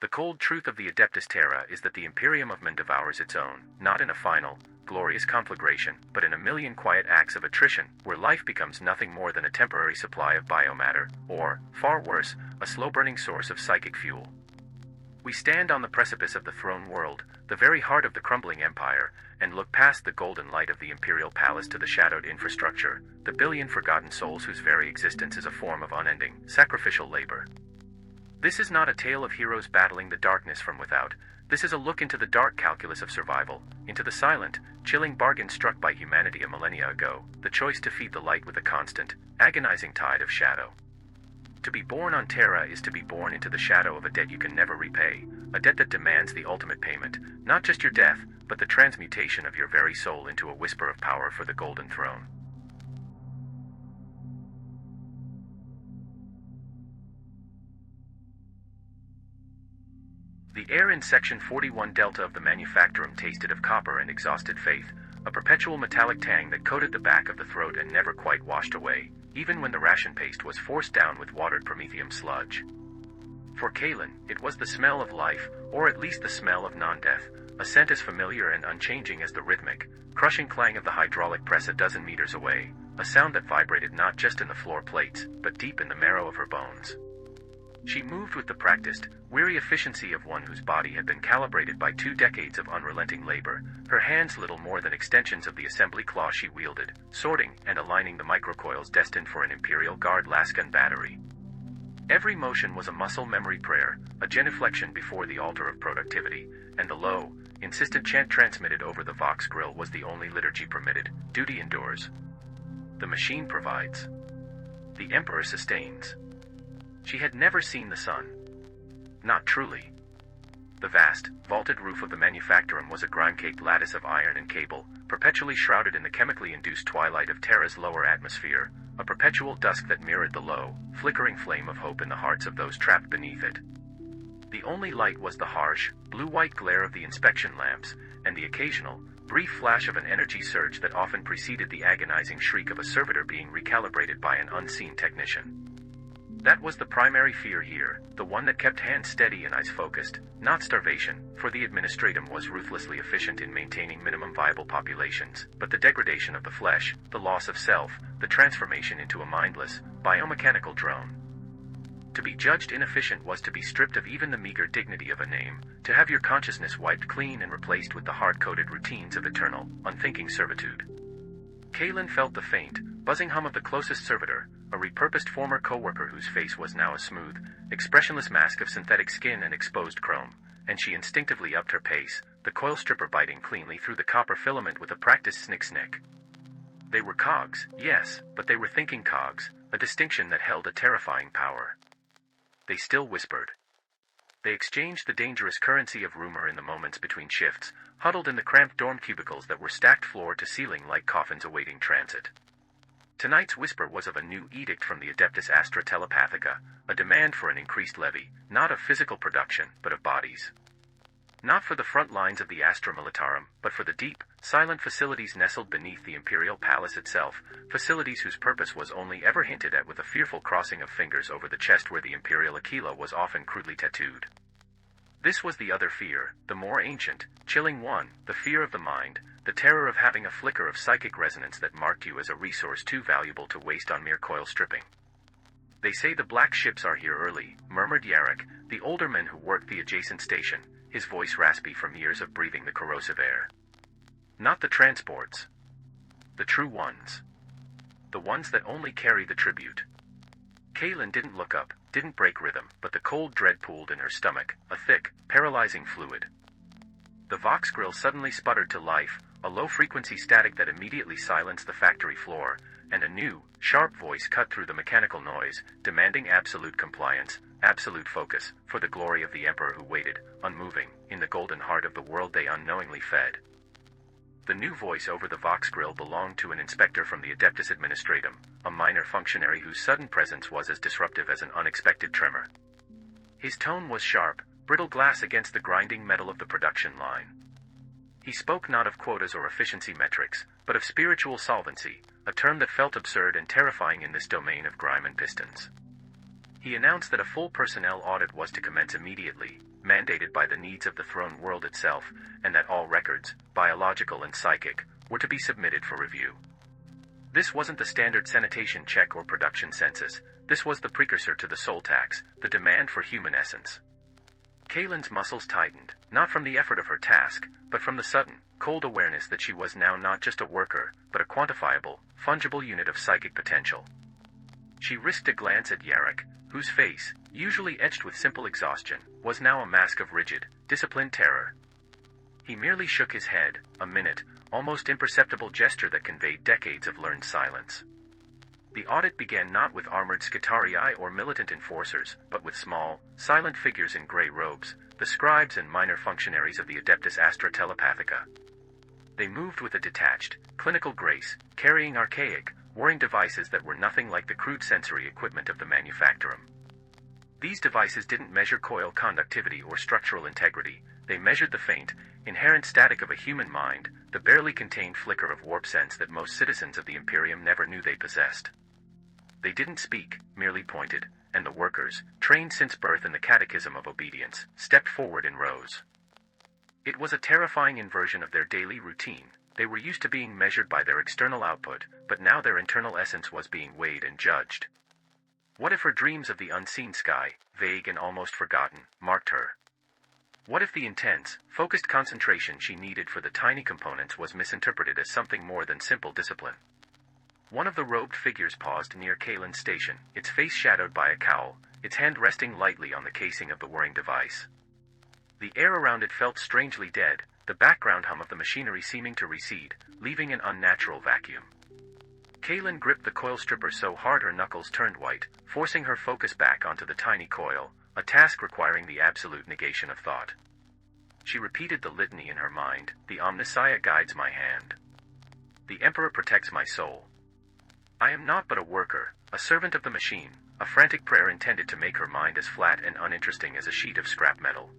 The cold truth of the Adeptus Terra is that the Imperium of Men devours its own, not in a final, glorious conflagration, but in a million quiet acts of attrition, where life becomes nothing more than a temporary supply of biomatter, or, far worse, a slow-burning source of psychic fuel. We stand on the precipice of the throne world, the very heart of the crumbling empire, and look past the golden light of the imperial palace to the shadowed infrastructure, the billion forgotten souls whose very existence is a form of unending, sacrificial labor. This is not a tale of heroes battling the darkness from without. This is a look into the dark calculus of survival, into the silent, chilling bargain struck by humanity a millennia ago, the choice to feed the light with a constant, agonizing tide of shadow. To be born on Terra is to be born into the shadow of a debt you can never repay, a debt that demands the ultimate payment, not just your death, but the transmutation of your very soul into a whisper of power for the Golden Throne. The air in Section 41 Delta of the Manufactorum tasted of copper and exhausted faith, a perpetual metallic tang that coated the back of the throat and never quite washed away, even when the ration paste was forced down with watered promethium sludge. For Kalen, it was the smell of life, or at least the smell of non-death, a scent as familiar and unchanging as the rhythmic, crushing clang of the hydraulic press a dozen meters away, a sound that vibrated not just in the floor plates, but deep in the marrow of her bones. She moved with the practiced, weary efficiency of one whose body had been calibrated by 2 decades of unrelenting labor, her hands little more than extensions of the assembly claw she wielded, sorting and aligning the microcoils destined for an Imperial Guard lasgun battery. Every motion was a muscle memory prayer, a genuflection before the altar of productivity, and the low, insistent chant transmitted over the Vox grill was the only liturgy permitted. Duty endures. The machine provides. The Emperor sustains. She had never seen the sun. Not truly. The vast, vaulted roof of the Manufactorum was a grime-caked lattice of iron and cable, perpetually shrouded in the chemically induced twilight of Terra's lower atmosphere, a perpetual dusk that mirrored the low, flickering flame of hope in the hearts of those trapped beneath it. The only light was the harsh, blue-white glare of the inspection lamps, and the occasional, brief flash of an energy surge that often preceded the agonizing shriek of a servitor being recalibrated by an unseen technician. That was the primary fear here, the one that kept hands steady and eyes focused, not starvation, for the administratum was ruthlessly efficient in maintaining minimum viable populations, but the degradation of the flesh, the loss of self, the transformation into a mindless, biomechanical drone. To be judged inefficient was to be stripped of even the meager dignity of a name, to have your consciousness wiped clean and replaced with the hard-coded routines of eternal, unthinking servitude. Kalen felt the faint, buzzing hum of the closest servitor, a repurposed former co-worker whose face was now a smooth, expressionless mask of synthetic skin and exposed chrome, and she instinctively upped her pace, the coil stripper biting cleanly through the copper filament with a practiced snick-snick. They were cogs, yes, but they were thinking cogs, a distinction that held a terrifying power. They still whispered. They exchanged the dangerous currency of rumor in the moments between shifts, huddled in the cramped dorm cubicles that were stacked floor to ceiling like coffins awaiting transit. Tonight's whisper was of a new edict from the Adeptus Astra Telepathica, a demand for an increased levy, not of physical production, but of bodies. Not for the front lines of the Astra Militarum, but for the deep, silent facilities nestled beneath the Imperial Palace itself, facilities whose purpose was only ever hinted at with a fearful crossing of fingers over the chest where the Imperial Aquila was often crudely tattooed. This was the other fear, the more ancient, chilling one, the fear of the mind, the terror of having a flicker of psychic resonance that marked you as a resource too valuable to waste on mere coil stripping. They say the black ships are here early, murmured Yarrick, the older man who worked the adjacent station, his voice raspy from years of breathing the corrosive air. Not the transports. The true ones. The ones that only carry the tribute. Kalen didn't look up, didn't break rhythm, but the cold dread pooled in her stomach, a thick, paralyzing fluid. The Vox grill suddenly sputtered to life, a low-frequency static that immediately silenced the factory floor, and a new, sharp voice cut through the mechanical noise, demanding absolute compliance, absolute focus, for the glory of the Emperor who waited, unmoving, in the golden heart of the world they unknowingly fed. The new voice over the Vox grill belonged to an inspector from the Adeptus Administratum, a minor functionary whose sudden presence was as disruptive as an unexpected tremor. His tone was sharp, brittle glass against the grinding metal of the production line. He spoke not of quotas or efficiency metrics, but of spiritual solvency, a term that felt absurd and terrifying in this domain of grime and pistons. He announced that a full personnel audit was to commence immediately, mandated by the needs of the throne world itself, and that all records, biological and psychic, were to be submitted for review. This wasn't the standard sanitation check or production census. This was the precursor to the soul tax, the demand for human essence. Kaylin's muscles tightened, not from the effort of her task, but from the sudden, cold awareness that she was now not just a worker, but a quantifiable, fungible unit of psychic potential. She risked a glance at Yarrick, whose face, usually etched with simple exhaustion, was now a mask of rigid, disciplined terror. He merely shook his head, a minute, almost imperceptible gesture that conveyed decades of learned silence. The audit began not with armored scitarii or militant enforcers, but with small, silent figures in gray robes, the scribes and minor functionaries of the adeptus astra telepathica. They moved with a detached, clinical grace, carrying archaic, whirring devices that were nothing like the crude sensory equipment of the manufactorum. These devices didn't measure coil conductivity or structural integrity. They measured the faint, inherent static of a human mind, the barely contained flicker of warp sense that most citizens of the Imperium never knew they possessed. They didn't speak, merely pointed, and the workers, trained since birth in the catechism of obedience, stepped forward in rows. It was a terrifying inversion of their daily routine. They were used to being measured by their external output, but now their internal essence was being weighed and judged. What if her dreams of the unseen sky, vague and almost forgotten, marked her? What if the intense, focused concentration she needed for the tiny components was misinterpreted as something more than simple discipline? One of the robed figures paused near Kaylin's station, its face shadowed by a cowl, its hand resting lightly on the casing of the whirring device. The air around it felt strangely dead, the background hum of the machinery seeming to recede, leaving an unnatural vacuum. Kaylin gripped the coil stripper so hard her knuckles turned white, forcing her focus back onto the tiny coil, a task requiring the absolute negation of thought. She repeated the litany in her mind, the Omnissiah guides my hand. The Emperor protects my soul. I am not but a worker, a servant of the machine, a frantic prayer intended to make her mind as flat and uninteresting as a sheet of scrap metal.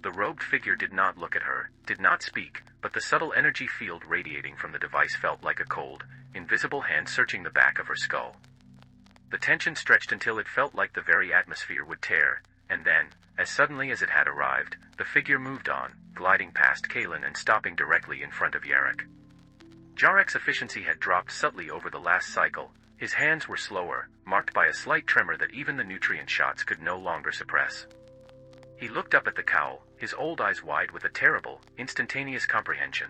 The robed figure did not look at her, did not speak, but the subtle energy field radiating from the device felt like a cold, invisible hand searching the back of her skull. The tension stretched until it felt like the very atmosphere would tear, and then, as suddenly as it had arrived, the figure moved on, gliding past Kaylin and stopping directly in front of Yarrick. Jarek's efficiency had dropped subtly over the last cycle. His hands were slower, marked by a slight tremor that even the nutrient shots could no longer suppress. He looked up at the cowl, his old eyes wide with a terrible, instantaneous comprehension.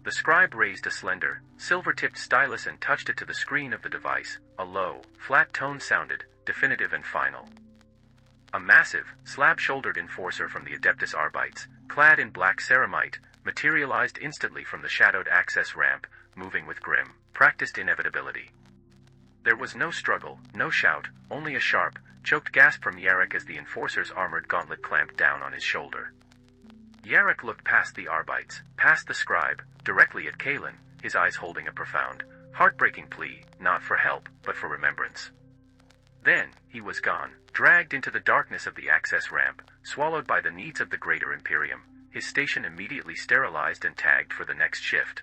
The scribe raised a slender, silver-tipped stylus and touched it to the screen of the device. A low, flat tone sounded, definitive and final. A massive, slab-shouldered enforcer from the Adeptus Arbites, clad in black ceramite, materialized instantly from the shadowed access ramp, moving with grim, practiced inevitability. There was no struggle, no shout, only a sharp, choked gasp from Yarrick as the enforcer's armored gauntlet clamped down on his shoulder. Yarrick looked past the Arbites, past the scribe, directly at Kaylin, his eyes holding a profound, heartbreaking plea, not for help, but for remembrance. Then, he was gone, dragged into the darkness of the access ramp, swallowed by the needs of the greater Imperium, his station immediately sterilized and tagged for the next shift.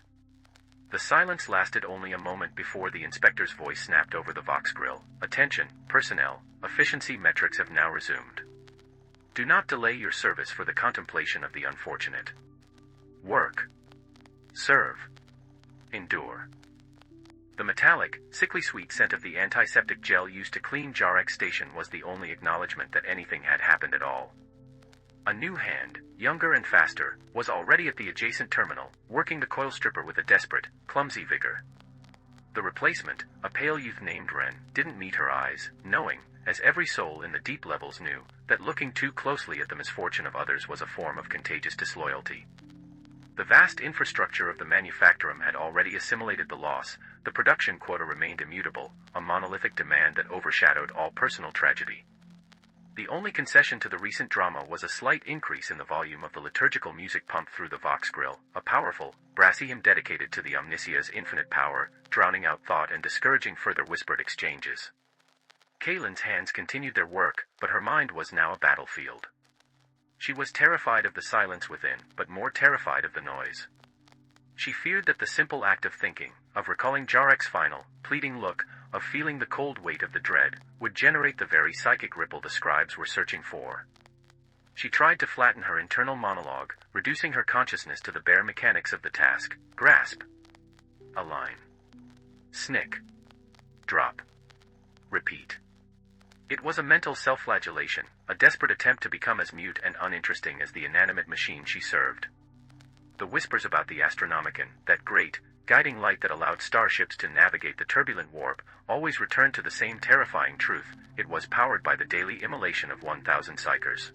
The silence lasted only a moment before the inspector's voice snapped over the Vox grill. Attention, personnel, efficiency metrics have now resumed. Do not delay your service for the contemplation of the unfortunate. Work. Serve. Endure. The metallic, sickly sweet scent of the antiseptic gel used to clean Jarek's station was the only acknowledgement that anything had happened at all. A new hand, younger and faster, was already at the adjacent terminal, working the coil stripper with a desperate, clumsy vigor. The replacement, a pale youth named Ren, didn't meet her eyes, knowing, as every soul in the deep levels knew, that looking too closely at the misfortune of others was a form of contagious disloyalty. The vast infrastructure of the manufactorum had already assimilated the loss. The production quota remained immutable, a monolithic demand that overshadowed all personal tragedy. The only concession to the recent drama was a slight increase in the volume of the liturgical music pumped through the Vox grill, a powerful, brassy hymn dedicated to the Omnissiah's infinite power, drowning out thought and discouraging further whispered exchanges. Kaylin's hands continued their work, but her mind was now a battlefield. She was terrified of the silence within, but more terrified of the noise. She feared that the simple act of thinking, of recalling Jarek's final, pleading look, of feeling the cold weight of the dread, would generate the very psychic ripple the scribes were searching for. She tried to flatten her internal monologue, reducing her consciousness to the bare mechanics of the task. Grasp. Align. Snick. Drop. Repeat. It was a mental self-flagellation, a desperate attempt to become as mute and uninteresting as the inanimate machine she served. The whispers about the Astronomicon, that great, guiding light that allowed starships to navigate the turbulent warp, always returned to the same terrifying truth: it was powered by the daily immolation of 1,000 psychers.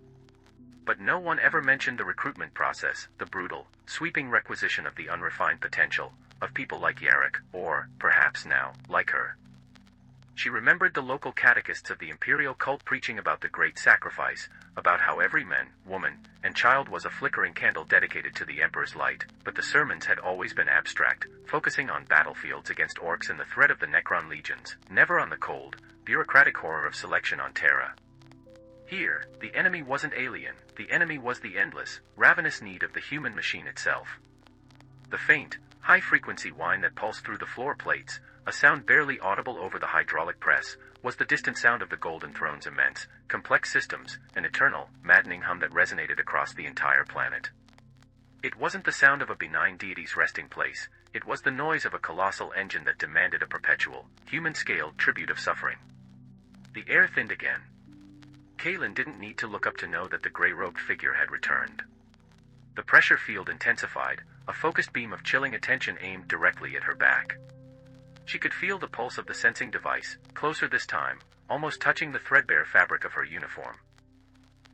But no one ever mentioned the recruitment process, the brutal, sweeping requisition of the unrefined potential of people like Yarrick, or, perhaps now, like her. She remembered the local catechists of the imperial cult preaching about the great sacrifice, about how every man, woman, and child was a flickering candle dedicated to the Emperor's light, but the sermons had always been abstract, focusing on battlefields against orcs and the threat of the Necron legions, never on the cold, bureaucratic horror of selection on Terra. Here, the enemy wasn't alien, the enemy was the endless, ravenous need of the human machine itself. The faint, high-frequency whine that pulsed through the floor plates, a sound barely audible over the hydraulic press, was the distant sound of the Golden Throne's immense, complex systems, an eternal, maddening hum that resonated across the entire planet. It wasn't the sound of a benign deity's resting place, it was the noise of a colossal engine that demanded a perpetual, human-scaled tribute of suffering. The air thinned again. Kaelin didn't need to look up to know that the grey-robed figure had returned. The pressure field intensified, a focused beam of chilling attention aimed directly at her back. She could feel the pulse of the sensing device, closer this time, almost touching the threadbare fabric of her uniform.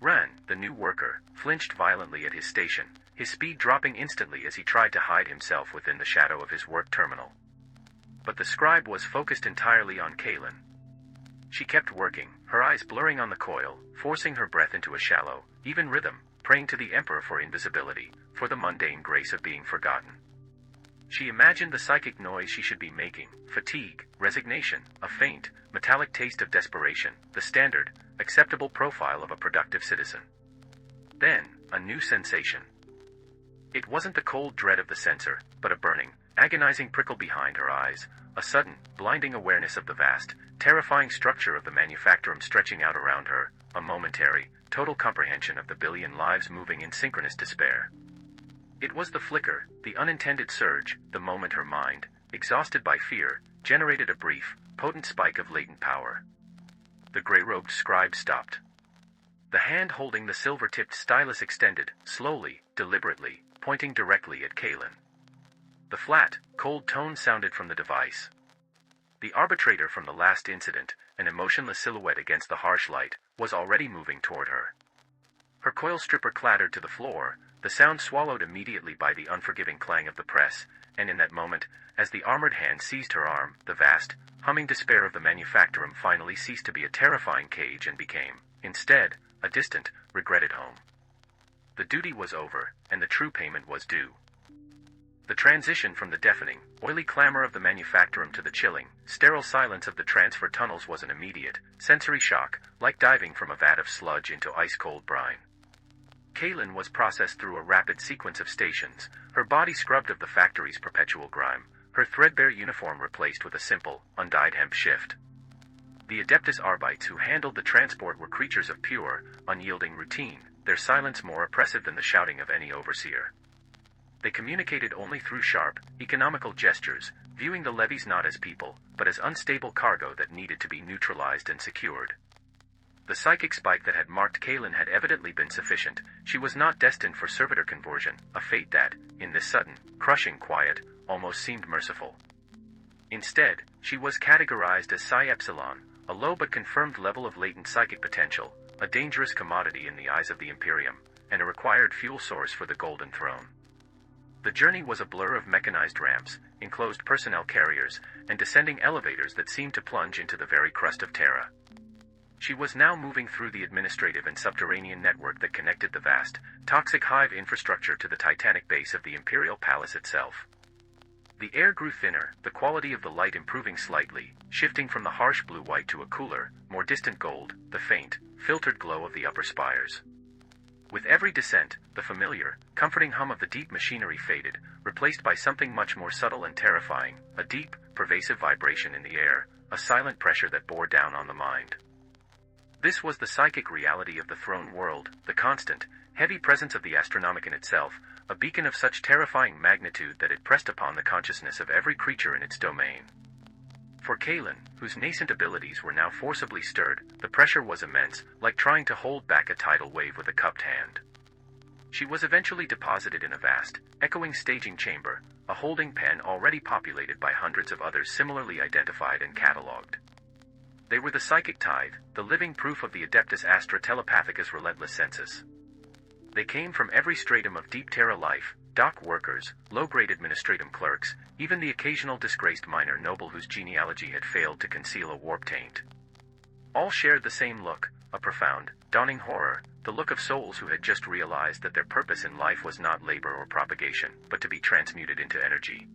Ran, the new worker, flinched violently at his station, his speed dropping instantly as he tried to hide himself within the shadow of his work terminal. But the scribe was focused entirely on Kaelin. She kept working, her eyes blurring on the coil, forcing her breath into a shallow, even rhythm, praying to the Emperor for invisibility, for the mundane grace of being forgotten. She imagined the psychic noise she should be making: fatigue, resignation, a faint, metallic taste of desperation, the standard, acceptable profile of a productive citizen. Then, a new sensation. It wasn't the cold dread of the sensor, but a burning, agonizing prickle behind her eyes, a sudden, blinding awareness of the vast, terrifying structure of the manufactorum stretching out around her, a momentary, total comprehension of the billion lives moving in synchronous despair. It was the flicker, the unintended surge, the moment her mind, exhausted by fear, generated a brief, potent spike of latent power. The grey-robed scribe stopped. The hand holding the silver-tipped stylus extended, slowly, deliberately, pointing directly at Kaelin. The flat, cold tone sounded from the device. The arbitrator from the last incident, an emotionless silhouette against the harsh light, was already moving toward her. Her coil stripper clattered to the floor, the sound swallowed immediately by the unforgiving clang of the press, and in that moment, as the armored hand seized her arm, the vast, humming despair of the manufactorum finally ceased to be a terrifying cage and became, instead, a distant, regretted home. The duty was over, and the true payment was due. The transition from the deafening, oily clamor of the manufactorum to the chilling, sterile silence of the transfer tunnels was an immediate, sensory shock, like diving from a vat of sludge into ice-cold brine. Kaelin was processed through a rapid sequence of stations, her body scrubbed of the factory's perpetual grime, her threadbare uniform replaced with a simple, undyed hemp shift. The adeptus arbites who handled the transport were creatures of pure, unyielding routine, their silence more oppressive than the shouting of any overseer. They communicated only through sharp, economical gestures, viewing the levies not as people, but as unstable cargo that needed to be neutralized and secured. The psychic spike that had marked Kaelin had evidently been sufficient. She was not destined for servitor conversion, a fate that, in this sudden, crushing quiet, almost seemed merciful. Instead, she was categorized as Psi Epsilon, a low but confirmed level of latent psychic potential, a dangerous commodity in the eyes of the Imperium, and a required fuel source for the Golden Throne. The journey was a blur of mechanized ramps, enclosed personnel carriers, and descending elevators that seemed to plunge into the very crust of Terra. She was now moving through the administrative and subterranean network that connected the vast, toxic hive infrastructure to the titanic base of the Imperial Palace itself. The air grew thinner, the quality of the light improving slightly, shifting from the harsh blue-white to a cooler, more distant gold, the faint, filtered glow of the upper spires. With every descent, the familiar, comforting hum of the deep machinery faded, replaced by something much more subtle and terrifying, a deep, pervasive vibration in the air, a silent pressure that bore down on the mind. This was the psychic reality of the throne world, the constant, heavy presence of the Astronomicon itself, a beacon of such terrifying magnitude that it pressed upon the consciousness of every creature in its domain. For Kaelin, whose nascent abilities were now forcibly stirred, the pressure was immense, like trying to hold back a tidal wave with a cupped hand. She was eventually deposited in a vast, echoing staging chamber, a holding pen already populated by hundreds of others similarly identified and catalogued. They were the psychic tithe, the living proof of the adeptus astra telepathicus relentless sensus. They came from every stratum of deep terra life, dock workers, low-grade administratum clerks, even the occasional disgraced minor noble whose genealogy had failed to conceal a warp taint. All shared the same look, a profound, dawning horror, the look of souls who had just realized that their purpose in life was not labor or propagation, but to be transmuted into energy.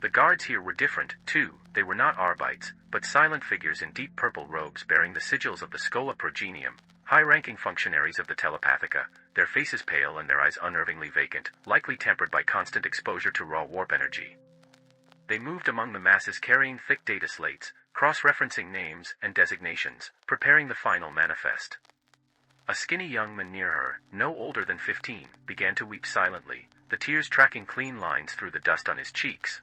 The guards here were different, too. They were not arbites, but silent figures in deep purple robes bearing the sigils of the Schola Progenium, high-ranking functionaries of the Telepathica, their faces pale and their eyes unnervingly vacant, likely tempered by constant exposure to raw warp energy. They moved among the masses carrying thick data slates, cross-referencing names and designations, preparing the final manifest. A skinny young man near her, no older than 15, began to weep silently, the tears tracking clean lines through the dust on his cheeks.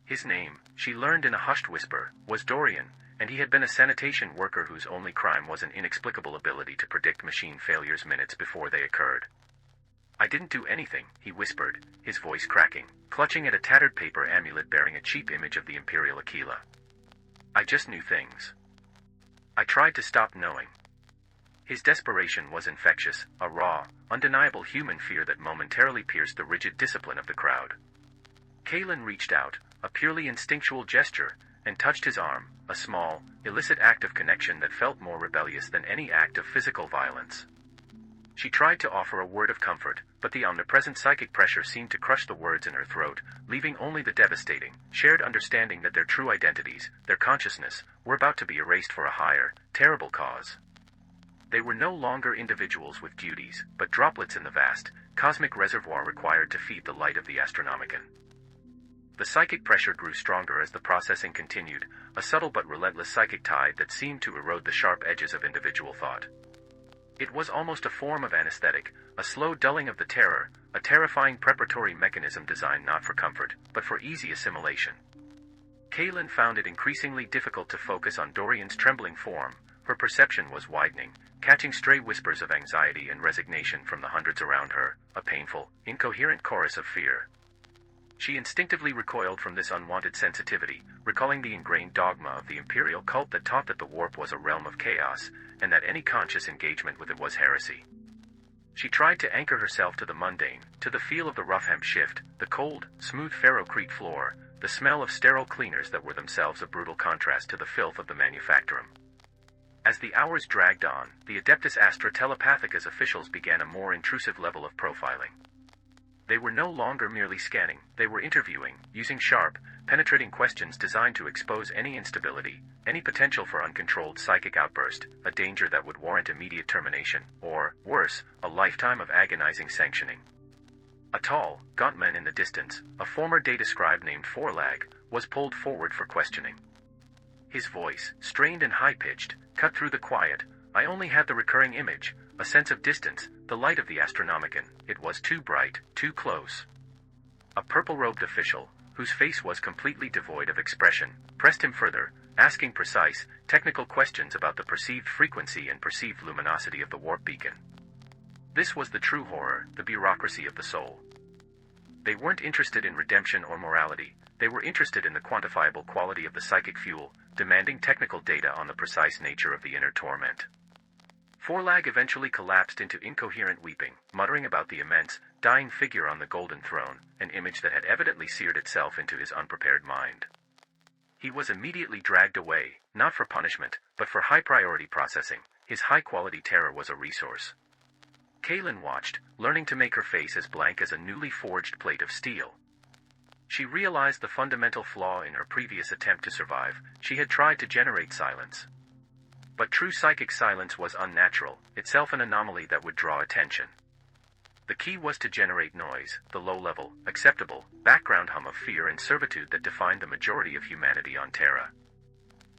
His name, she learned in a hushed whisper, was Dorian, and he had been a sanitation worker whose only crime was an inexplicable ability to predict machine failures minutes before they occurred. "I didn't do anything," he whispered, his voice cracking, clutching at a tattered paper amulet bearing a cheap image of the imperial Aquila. "I just knew things. I tried to stop knowing." His desperation was infectious, a raw, undeniable human fear that momentarily pierced the rigid discipline of the crowd. Kaelin reached out, a purely instinctual gesture, and touched his arm, a small, illicit act of connection that felt more rebellious than any act of physical violence. She tried to offer a word of comfort, but the omnipresent psychic pressure seemed to crush the words in her throat, leaving only the devastating, shared understanding that their true identities, their consciousness, were about to be erased for a higher, terrible cause. They were no longer individuals with duties, but droplets in the vast, cosmic reservoir required to feed the light of the Astronomicon. The psychic pressure grew stronger as the processing continued, a subtle but relentless psychic tide that seemed to erode the sharp edges of individual thought. It was almost a form of anesthetic, a slow dulling of the terror, a terrifying preparatory mechanism designed not for comfort, but for easy assimilation. Kaelin found it increasingly difficult to focus on Dorian's trembling form. Her perception was widening, catching stray whispers of anxiety and resignation from the hundreds around her, a painful, incoherent chorus of fear. She instinctively recoiled from this unwanted sensitivity, recalling the ingrained dogma of the imperial cult that taught that the warp was a realm of chaos, and that any conscious engagement with it was heresy. She tried to anchor herself to the mundane, to the feel of the rough hemp shift, the cold, smooth ferrocrete floor, the smell of sterile cleaners that were themselves a brutal contrast to the filth of the manufactorum. As the hours dragged on, the Adeptus Astra Telepathicus officials began a more intrusive level of profiling. They were no longer merely scanning, they were interviewing, using sharp, penetrating questions designed to expose any instability, any potential for uncontrolled psychic outburst, a danger that would warrant immediate termination, or, worse, a lifetime of agonizing sanctioning. A tall, gaunt man in the distance, a former data scribe named Forlag, was pulled forward for questioning. His voice, strained and high-pitched, cut through the quiet. I only had the recurring image, a sense of distance, the light of the Astronomicon. It was too bright, too close. A purple-robed official, whose face was completely devoid of expression, pressed him further, asking precise, technical questions about the perceived frequency and perceived luminosity of the warp beacon. This was the true horror, the bureaucracy of the soul. They weren't interested in redemption or morality, they were interested in the quantifiable quality of the psychic fuel, demanding technical data on the precise nature of the inner torment. Forlag eventually collapsed into incoherent weeping, muttering about the immense, dying figure on the golden throne, an image that had evidently seared itself into his unprepared mind. He was immediately dragged away, not for punishment, but for high-priority processing. His high-quality terror was a resource. Kaelin watched, learning to make her face as blank as a newly forged plate of steel. She realized the fundamental flaw in her previous attempt to survive. She had tried to generate silence. But true psychic silence was unnatural, itself an anomaly that would draw attention. The key was to generate noise, the low-level, acceptable, background hum of fear and servitude that defined the majority of humanity on Terra.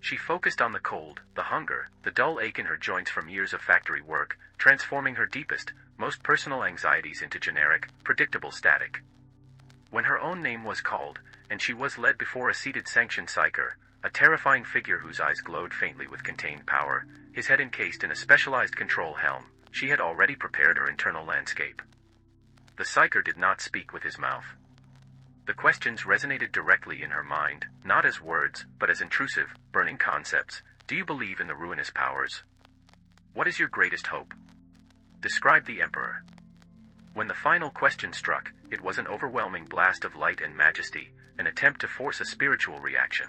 She focused on the cold, the hunger, the dull ache in her joints from years of factory work, transforming her deepest, most personal anxieties into generic, predictable static. When her own name was called, and she was led before a seated sanctioned psyker, a terrifying figure whose eyes glowed faintly with contained power, his head encased in a specialized control helm, she had already prepared her internal landscape. The psyker did not speak with his mouth. The questions resonated directly in her mind, not as words, but as intrusive, burning concepts. Do you believe in the ruinous powers? What is your greatest hope? Describe the Emperor. When the final question struck, it was an overwhelming blast of light and majesty, an attempt to force a spiritual reaction.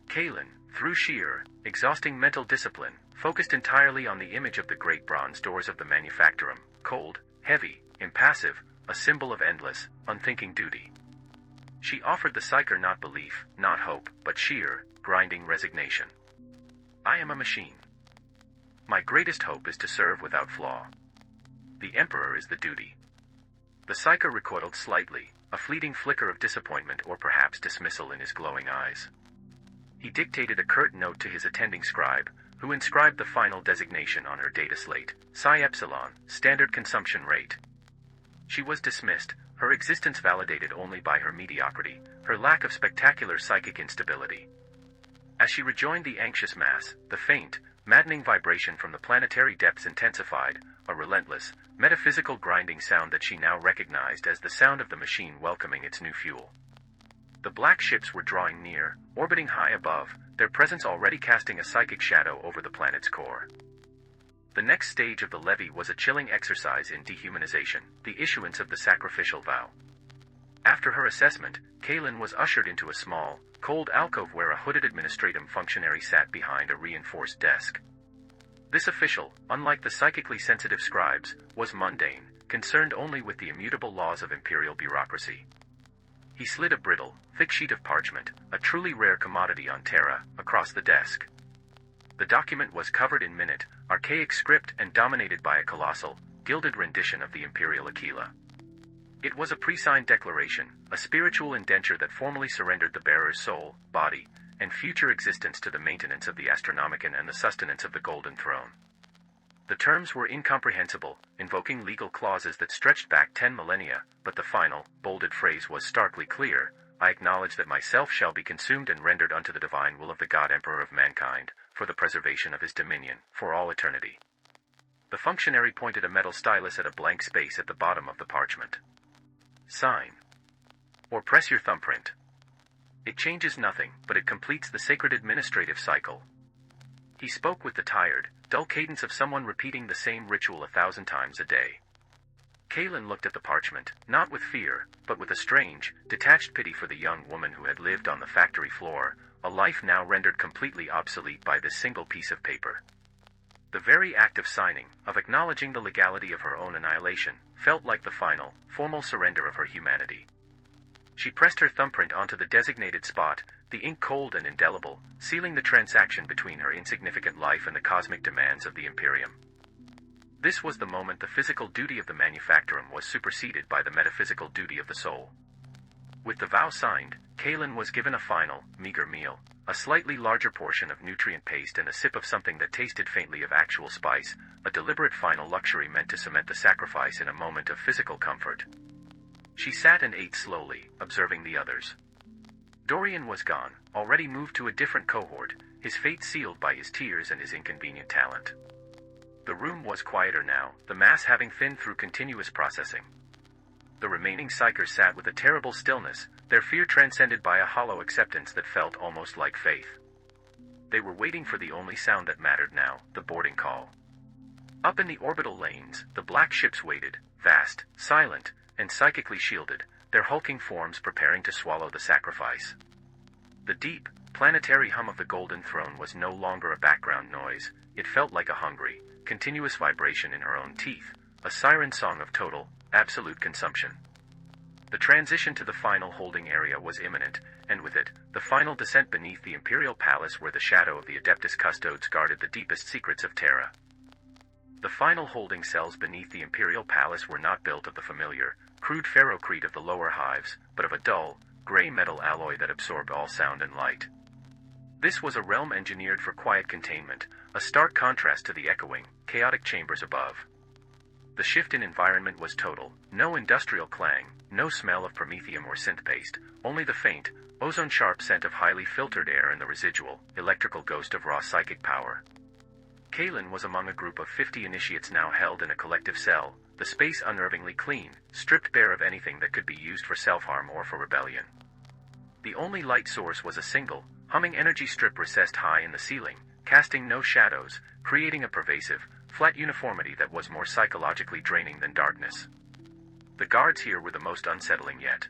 Kaelin, through sheer, exhausting mental discipline, focused entirely on the image of the great bronze doors of the manufactorum, cold, heavy, impassive, a symbol of endless, unthinking duty. She offered the psyker not belief, not hope, but sheer, grinding resignation. I am a machine. My greatest hope is to serve without flaw. The Emperor is the duty. The psyker recoiled slightly, a fleeting flicker of disappointment or perhaps dismissal in his glowing eyes. He dictated a curt note to his attending scribe, who inscribed the final designation on her data slate, Psi Epsilon, standard consumption rate. She was dismissed, her existence validated only by her mediocrity, her lack of spectacular psychic instability. As she rejoined the anxious mass, the faint, maddening vibration from the planetary depths intensified, a relentless, metaphysical grinding sound that she now recognized as the sound of the machine welcoming its new fuel. The black ships were drawing near, orbiting high above, their presence already casting a psychic shadow over the planet's core. The next stage of the levy was a chilling exercise in dehumanization, the issuance of the sacrificial vow. After her assessment, Kaelin was ushered into a small, cold alcove where a hooded administratum functionary sat behind a reinforced desk. This official, unlike the psychically sensitive scribes, was mundane, concerned only with the immutable laws of imperial bureaucracy. He slid a brittle, thick sheet of parchment, a truly rare commodity on Terra, across the desk. The document was covered in minute, archaic script and dominated by a colossal, gilded rendition of the imperial Aquila. It was a pre-signed declaration, a spiritual indenture that formally surrendered the bearer's soul, body, and future existence to the maintenance of the Astronomicon and the sustenance of the Golden Throne. The terms were incomprehensible, invoking legal clauses that stretched back 10 millennia, but the final, bolded phrase was starkly clear: I acknowledge that myself shall be consumed and rendered unto the divine will of the God Emperor of mankind, for the preservation of his dominion, for all eternity. The functionary pointed a metal stylus at a blank space at the bottom of the parchment. Sign. Or press your thumbprint. It changes nothing, but it completes the sacred administrative cycle. He spoke with the tired, dull cadence of someone repeating the same ritual 1,000 times a day. Kaelin looked at the parchment, not with fear, but with a strange, detached pity for the young woman who had lived on the factory floor, a life now rendered completely obsolete by this single piece of paper. The very act of signing, of acknowledging the legality of her own annihilation, felt like the final, formal surrender of her humanity. She pressed her thumbprint onto the designated spot, the ink cold and indelible, sealing the transaction between her insignificant life and the cosmic demands of the Imperium. This was the moment the physical duty of the manufactorum was superseded by the metaphysical duty of the soul. With the vow signed, Kaelin was given a final, meager meal, a slightly larger portion of nutrient paste and a sip of something that tasted faintly of actual spice, a deliberate final luxury meant to cement the sacrifice in a moment of physical comfort. She sat and ate slowly, observing the others. Dorian was gone, already moved to a different cohort, his fate sealed by his tears and his inconvenient talent. The room was quieter now, the mass having thinned through continuous processing. The remaining psychers sat with a terrible stillness, their fear transcended by a hollow acceptance that felt almost like faith. They were waiting for the only sound that mattered now, the boarding call. Up in the orbital lanes, the black ships waited, vast, silent, and psychically shielded, their hulking forms preparing to swallow the sacrifice. The deep, planetary hum of the Golden Throne was no longer a background noise, it felt like a hungry, continuous vibration in her own teeth, a siren song of total, absolute consumption. The transition to the final holding area was imminent, and with it, the final descent beneath the Imperial Palace where the shadow of the adeptus custodes guarded the deepest secrets of Terra. The final holding cells beneath the Imperial Palace were not built of the familiar, crude ferrocrete of the lower hives, but of a dull, gray metal alloy that absorbed all sound and light. This was a realm engineered for quiet containment, a stark contrast to the echoing, chaotic chambers above. The shift in environment was total. No industrial clang, no smell of promethium or synth paste, only the faint, ozone-sharp scent of highly filtered air and the residual, electrical ghost of raw psychic power. Kaelin was among a group of 50 initiates now held in a collective cell, the space unnervingly clean, stripped bare of anything that could be used for self-harm or for rebellion. The only light source was a single, humming energy strip recessed high in the ceiling, casting no shadows, creating a pervasive, flat uniformity that was more psychologically draining than darkness. The guards here were the most unsettling yet.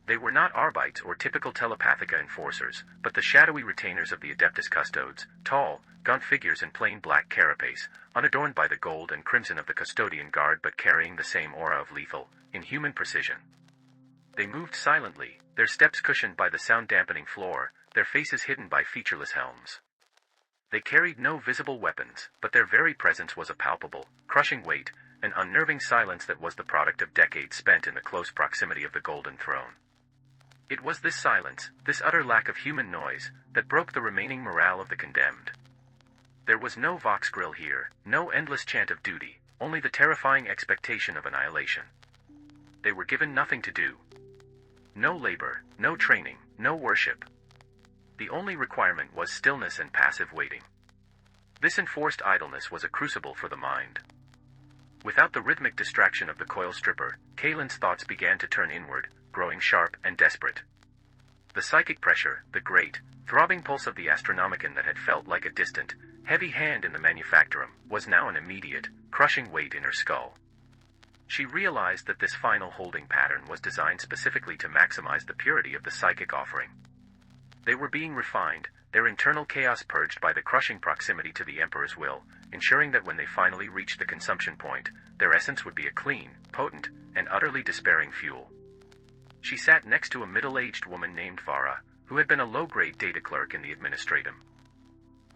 They were not Arbites or typical telepathica enforcers, but the shadowy retainers of the adeptus custodes, tall, gaunt figures in plain black carapace, unadorned by the gold and crimson of the custodian guard but carrying the same aura of lethal, inhuman precision. They moved silently, their steps cushioned by the sound-dampening floor, their faces hidden by featureless helms. They carried no visible weapons, but their very presence was a palpable, crushing weight, an unnerving silence that was the product of decades spent in the close proximity of the Golden Throne. It was this silence, this utter lack of human noise, that broke the remaining morale of the condemned. There was no vox grill here, no endless chant of duty, only the terrifying expectation of annihilation. They were given nothing to do. No labor, no training, no worship. The only requirement was stillness and passive waiting. This enforced idleness was a crucible for the mind. Without the rhythmic distraction of the coil stripper, Kaelin's thoughts began to turn inward, growing sharp and desperate. The psychic pressure, the great, throbbing pulse of the astronomicon that had felt like a distant, heavy hand in the manufactorum, was now an immediate, crushing weight in her skull. She realized that this final holding pattern was designed specifically to maximize the purity of the psychic offering. They were being refined, their internal chaos purged by the crushing proximity to the Emperor's will, ensuring that when they finally reached the consumption point, their essence would be a clean, potent, and utterly despairing fuel. She sat next to a middle-aged woman named Vara, who had been a low-grade data clerk in the administratum.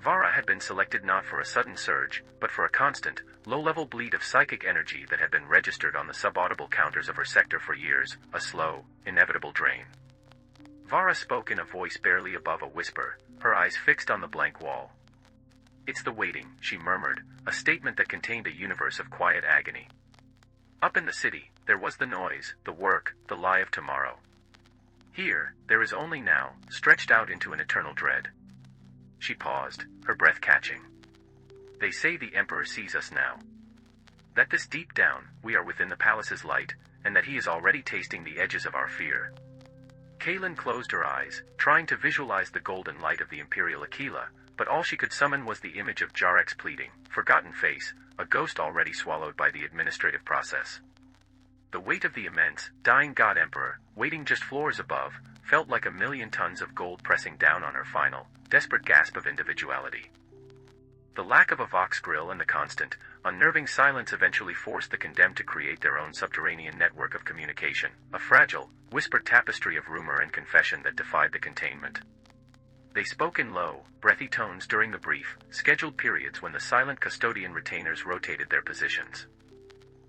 Vara had been selected not for a sudden surge, but for a constant, low-level bleed of psychic energy that had been registered on the subaudible counters of her sector for years, a slow, inevitable drain. Vara spoke in a voice barely above a whisper, her eyes fixed on the blank wall. "It's the waiting," she murmured, a statement that contained a universe of quiet agony. Up in the city, there was the noise, the work, the lie of tomorrow. Here, there is only now, stretched out into an eternal dread. She paused, her breath catching. They say the Emperor sees us now. That this deep down, we are within the palace's light, and that he is already tasting the edges of our fear. Kaelin closed her eyes, trying to visualize the golden light of the Imperial Aquila, but all she could summon was the image of Jarek's pleading, forgotten face, a ghost already swallowed by the administrative process. The weight of the immense, dying god emperor, waiting just floors above, felt like a million tons of gold pressing down on her final, desperate gasp of individuality. The lack of a vox grill and the constant, unnerving silence eventually forced the condemned to create their own subterranean network of communication, a fragile, whispered tapestry of rumor and confession that defied the containment. They spoke in low, breathy tones during the brief, scheduled periods when the silent custodian retainers rotated their positions.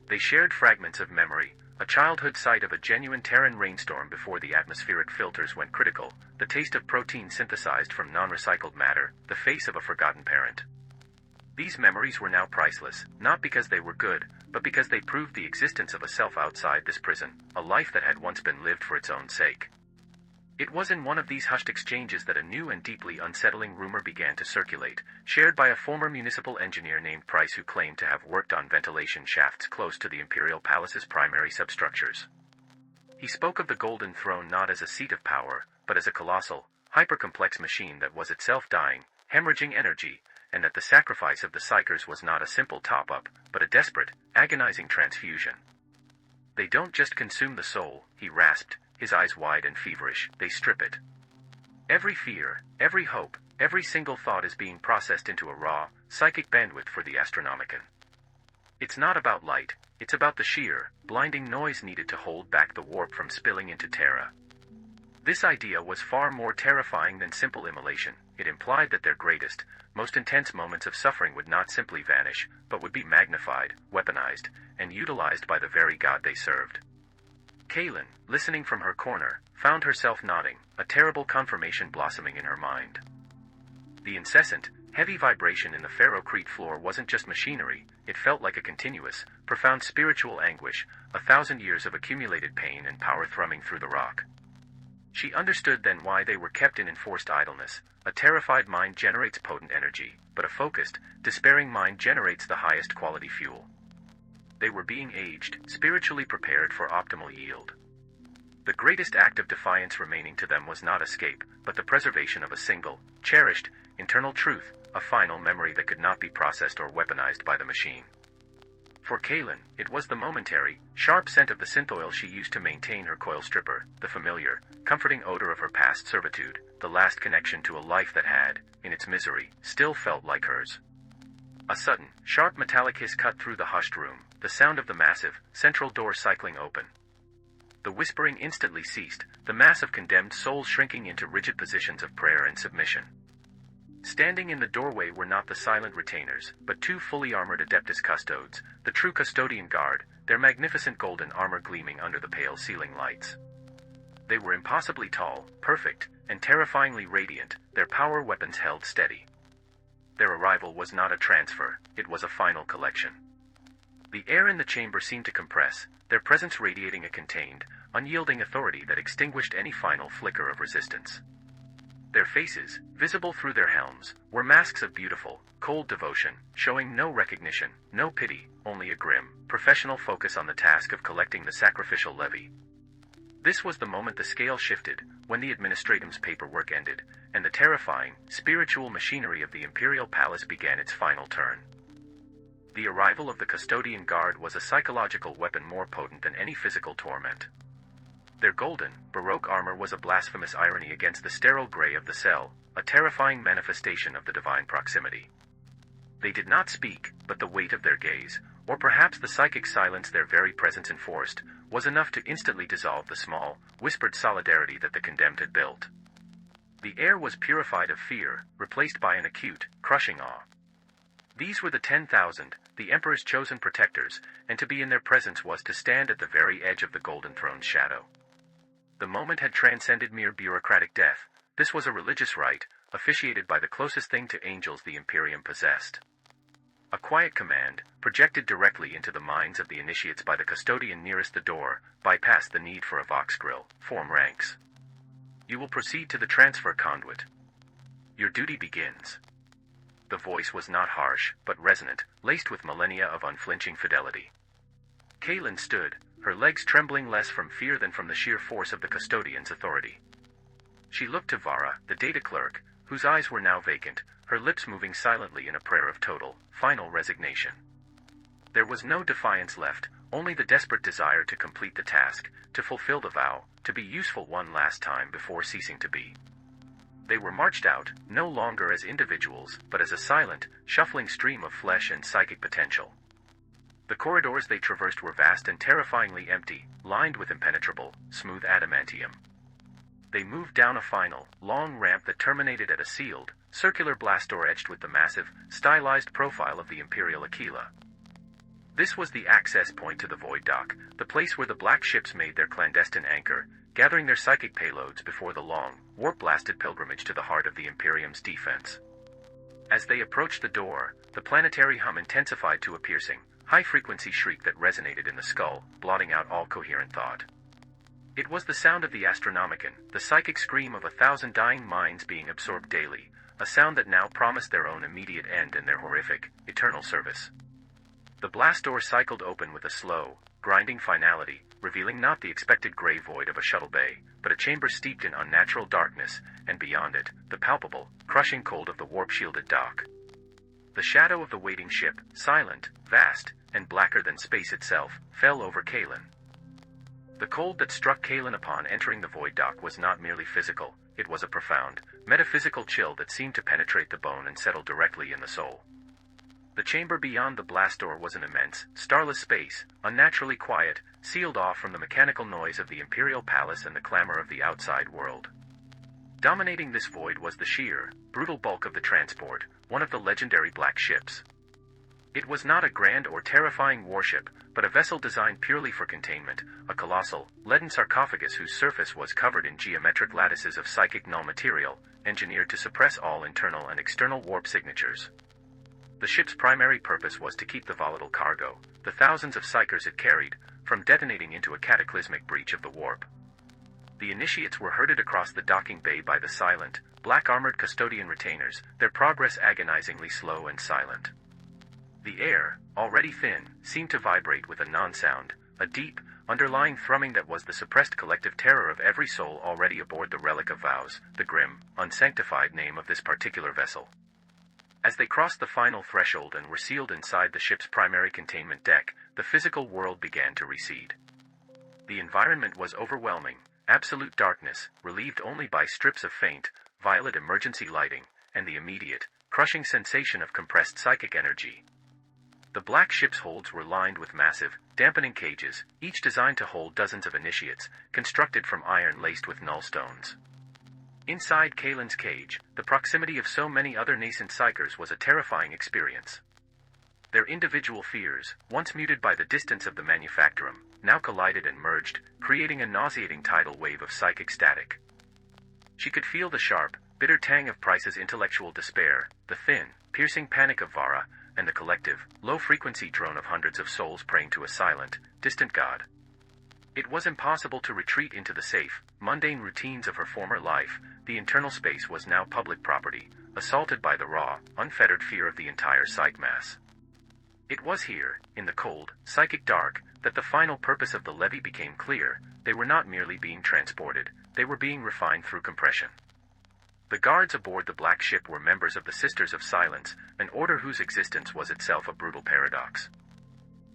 They shared fragments of memory, a childhood sight of a genuine Terran rainstorm before the atmospheric filters went critical, the taste of protein synthesized from non-recycled matter, the face of a forgotten parent. These memories were now priceless, not because they were good, but because they proved the existence of a self outside this prison, a life that had once been lived for its own sake. It was in one of these hushed exchanges that a new and deeply unsettling rumor began to circulate, shared by a former municipal engineer named Price who claimed to have worked on ventilation shafts close to the Imperial Palace's primary substructures. He spoke of the Golden Throne not as a seat of power, but as a colossal, hyper-complex machine that was itself dying, hemorrhaging energy, and that the sacrifice of the Psychers was not a simple top-up, but a desperate, agonizing transfusion. "They don't just consume the soul," he rasped, his eyes wide and feverish, "they strip it. Every fear, every hope, every single thought is being processed into a raw, psychic bandwidth for the Astronomicon. It's not about light, it's about the sheer, blinding noise needed to hold back the warp from spilling into Terra." This idea was far more terrifying than simple immolation. It implied that their greatest, most intense moments of suffering would not simply vanish, but would be magnified, weaponized, and utilized by the very god they served. Kaelin, listening from her corner, found herself nodding, a terrible confirmation blossoming in her mind. The incessant, heavy vibration in the ferrocrete floor wasn't just machinery, it felt like a continuous, profound spiritual anguish, 1,000 years of accumulated pain and power thrumming through the rock. She understood then why they were kept in enforced idleness. A terrified mind generates potent energy, but a focused, despairing mind generates the highest quality fuel. They were being aged, spiritually prepared for optimal yield. The greatest act of defiance remaining to them was not escape, but the preservation of a single, cherished, internal truth, a final memory that could not be processed or weaponized by the machine. For Kaylin, it was the momentary, sharp scent of the synthoil she used to maintain her coil stripper, the familiar, comforting odor of her past servitude, the last connection to a life that had, in its misery, still felt like hers. A sudden, sharp metallic hiss cut through the hushed room, the sound of the massive, central door cycling open. The whispering instantly ceased, the mass of condemned souls shrinking into rigid positions of prayer and submission. Standing in the doorway were not the silent retainers, but two fully armored adeptus custodes, the true custodian guard, their magnificent golden armor gleaming under the pale ceiling lights. They were impossibly tall, perfect, and terrifyingly radiant, their power weapons held steady. Their arrival was not a transfer, it was a final collection. The air in the chamber seemed to compress, their presence radiating a contained, unyielding authority that extinguished any final flicker of resistance. Their faces, visible through their helms, were masks of beautiful, cold devotion, showing no recognition, no pity, only a grim, professional focus on the task of collecting the sacrificial levy. This was the moment the scale shifted, when the administratum's paperwork ended, and the terrifying, spiritual machinery of the imperial palace began its final turn. The arrival of the custodian guard was a psychological weapon more potent than any physical torment. Their golden, baroque armor was a blasphemous irony against the sterile gray of the cell, a terrifying manifestation of the divine proximity. They did not speak, but the weight of their gaze, or perhaps the psychic silence their very presence enforced, was enough to instantly dissolve the small, whispered solidarity that the condemned had built. The air was purified of fear, replaced by an acute, crushing awe. These were the 10,000, the Emperor's chosen protectors, and to be in their presence was to stand at the very edge of the Golden Throne's shadow. The moment had transcended mere bureaucratic death. This was a religious rite, officiated by the closest thing to angels the Imperium possessed. A quiet command, projected directly into the minds of the initiates by the custodian nearest the door, bypassed the need for a vox grill. Form ranks. You will proceed to the transfer conduit. Your duty begins. The voice was not harsh, but resonant, laced with millennia of unflinching fidelity. Kaylin stood, her legs trembling less from fear than from the sheer force of the custodian's authority. She looked to Vara, the data clerk, whose eyes were now vacant, her lips moving silently in a prayer of total, final resignation. There was no defiance left, only the desperate desire to complete the task, to fulfill the vow, to be useful one last time before ceasing to be. They were marched out, no longer as individuals, but as a silent, shuffling stream of flesh and psychic potential. The corridors they traversed were vast and terrifyingly empty, lined with impenetrable, smooth adamantium. They moved down a final, long ramp that terminated at a sealed, circular blast door etched with the massive, stylized profile of the Imperial Aquila. This was the access point to the Void Dock, the place where the black ships made their clandestine anchor, gathering their psychic payloads before the long, warp-blasted pilgrimage to the heart of the Imperium's defense. As they approached the door, the planetary hum intensified to a piercing, high-frequency shriek that resonated in the skull, blotting out all coherent thought. It was the sound of the Astronomicon, the psychic scream of 1,000 dying minds being absorbed daily, a sound that now promised their own immediate end and their horrific, eternal service. The blast door cycled open with a slow, grinding finality, revealing not the expected gray void of a shuttle bay, but a chamber steeped in unnatural darkness, and beyond it, the palpable, crushing cold of the warp-shielded dock. The shadow of the waiting ship, silent, vast, and blacker than space itself, fell over Kaylin. The cold that struck Kaylin upon entering the Void Dock was not merely physical, it was a profound, metaphysical chill that seemed to penetrate the bone and settle directly in the soul. The chamber beyond the blast door was an immense, starless space, unnaturally quiet, sealed off from the mechanical noise of the Imperial Palace and the clamor of the outside world. Dominating this void was the sheer, brutal bulk of the transport, one of the legendary black ships. It was not a grand or terrifying warship, but a vessel designed purely for containment, a colossal, leaden sarcophagus whose surface was covered in geometric lattices of psychic null material, engineered to suppress all internal and external warp signatures. The ship's primary purpose was to keep the volatile cargo, the thousands of psychers it carried, from detonating into a cataclysmic breach of the warp. The initiates were herded across the docking bay by the silent, black-armored custodian retainers, their progress agonizingly slow and silent. The air, already thin, seemed to vibrate with a non-sound, a deep, underlying thrumming that was the suppressed collective terror of every soul already aboard the Relic of Vows, the grim, unsanctified name of this particular vessel. As they crossed the final threshold and were sealed inside the ship's primary containment deck, the physical world began to recede. The environment was overwhelming, absolute darkness, relieved only by strips of faint, violet emergency lighting, and the immediate, crushing sensation of compressed psychic energy. The black ship's holds were lined with massive, dampening cages, each designed to hold dozens of initiates, constructed from iron laced with null stones. Inside Kalen's cage, the proximity of so many other nascent psychers was a terrifying experience. Their individual fears, once muted by the distance of the manufactorum, now collided and merged, creating a nauseating tidal wave of psychic static. She could feel the sharp, bitter tang of Price's intellectual despair, the thin, piercing panic of Vara, and the collective, low-frequency drone of hundreds of souls praying to a silent, distant god. It was impossible to retreat into the safe, mundane routines of her former life. The internal space was now public property, assaulted by the raw, unfettered fear of the entire psych mass. It was here, in the cold, psychic dark, that the final purpose of the levy became clear. They were not merely being transported, they were being refined through compression. The guards aboard the black ship were members of the Sisters of Silence, an order whose existence was itself a brutal paradox.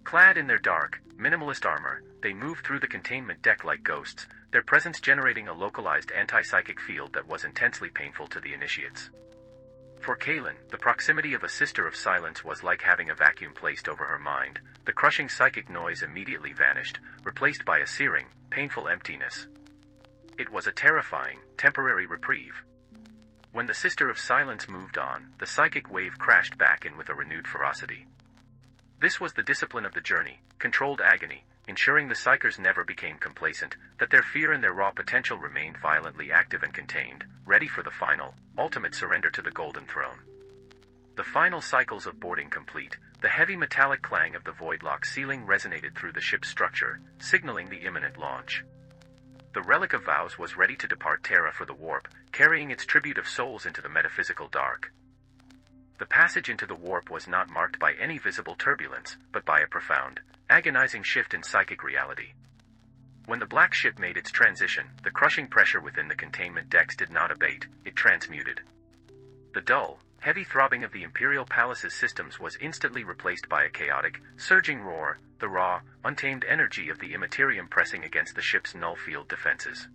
Clad in their dark, minimalist armor, they moved through the containment deck like ghosts, their presence generating a localized anti-psychic field that was intensely painful to the initiates. For Kalen, the proximity of a Sister of Silence was like having a vacuum placed over her mind. The crushing psychic noise immediately vanished, replaced by a searing, painful emptiness. It was a terrifying, temporary reprieve. When the Sister of Silence moved on, the psychic wave crashed back in with a renewed ferocity. This was the discipline of the journey, controlled agony, ensuring the psychers never became complacent, that their fear and their raw potential remained violently active and contained, ready for the final, ultimate surrender to the Golden Throne. The final cycles of boarding complete, the heavy metallic clang of the voidlock ceiling resonated through the ship's structure, signaling the imminent launch. The Relic of Vows was ready to depart Terra for the warp, carrying its tribute of souls into the metaphysical dark. The passage into the warp was not marked by any visible turbulence, but by a profound, agonizing shift in psychic reality. When the black ship made its transition, the crushing pressure within the containment decks did not abate, it transmuted. The dull, heavy throbbing of the Imperial Palace's systems was instantly replaced by a chaotic, surging roar, the raw, untamed energy of the Imperium pressing against the ship's null field defenses.